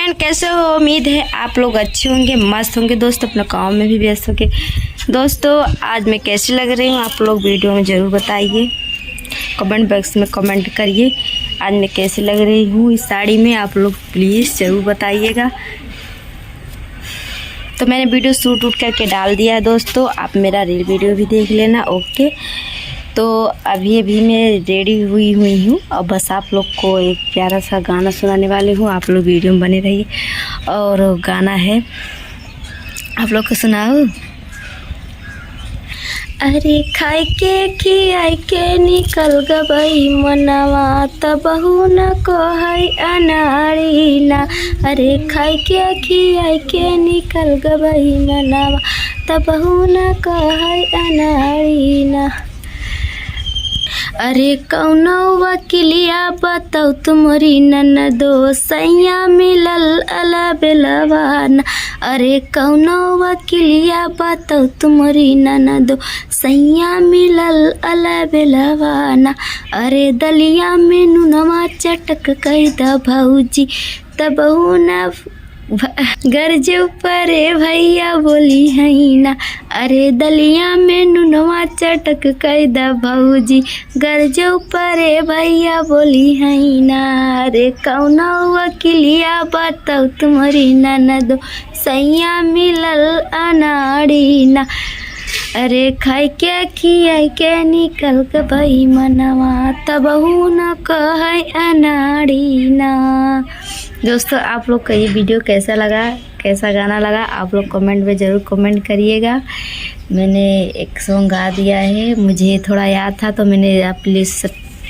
Friend, कैसे हो? उम्मीद है आप लोग अच्छे होंगे, मस्त होंगे। दोस्तों अपने काम में भी व्यस्त होंगे। दोस्तों आज मैं कैसी लग रही हूँ आप लोग वीडियो में ज़रूर बताइए, कमेंट बॉक्स में कमेंट करिए। आज मैं कैसी लग रही हूँ इस साड़ी में आप लोग प्लीज़ ज़रूर बताइएगा। तो मैंने वीडियो शूट करके डाल दिया है दोस्तों, आप मेरा रील वीडियो भी देख लेना। ओके, तो अभी मैं रेडी हुई हूँ और बस आप लोग को एक प्यारा सा गाना सुनाने वाली हूँ। आप लोग वीडियो में बने रहिए। और गाना है, आप लोग को सुनाओ। अरे खाई के खियाई के निकल गई मनवा तबहू न कहै अनाड़ी ना। अरे खाई के खियाई के निकल गई मनवा तबहू न कहै अनाड़ी ना। अरे कौनो वकीलिया बताओ तुम्हारी ननदो सैया मिलल अला बेलवाना। अरे कौनो वकीलिया बताओ तुम्हारी ननदो सैया मिलल अला बेलवाना। अरे दलिया में नुनवा चटक कई द भौजी तबहू न गर्ज परे भैया बोली है ना। अरे दलिया में नुनवा चटक कई द भौजी गर्ज परे भैया बोली है ना। अरे कौनो वकीलिया बताओ तुम्हारी ननदो सैया मिलल अनाड़ी ना। अरे खाई के खियाई के निकल गई मनवा तबहू न कहै अनाड़ी ना। दोस्तों आप लोग का ये वीडियो कैसा लगा, कैसा गाना लगा, आप लोग कमेंट में ज़रूर कमेंट करिएगा। मैंने एक सॉन्ग गा दिया है, मुझे थोड़ा याद था तो मैंने आप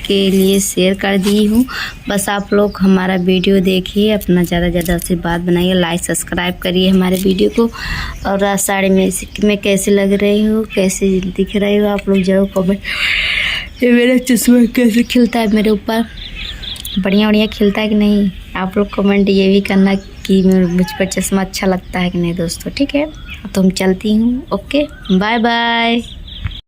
के लिए शेयर कर दी हूँ। बस आप लोग हमारा वीडियो देखिए, अपना ज़्यादा ज़्यादा आशीर्वाद बनाइए, लाइक सब्सक्राइब करिए हमारे वीडियो को। और साड़ी में कैसे लग रही हो, कैसे दिख रही हो, आप लोग ज़रूर कमेंट। ये मेरा चश्मा कैसे खिलता है मेरे ऊपर, बढ़िया खिलता है कि नहीं। आप लोग कमेंट ये भी करना कि मुझ पर चश्मा अच्छा लगता है कि नहीं दोस्तों। ठीक है, तो हम चलती हूँ। Okay, bye bye.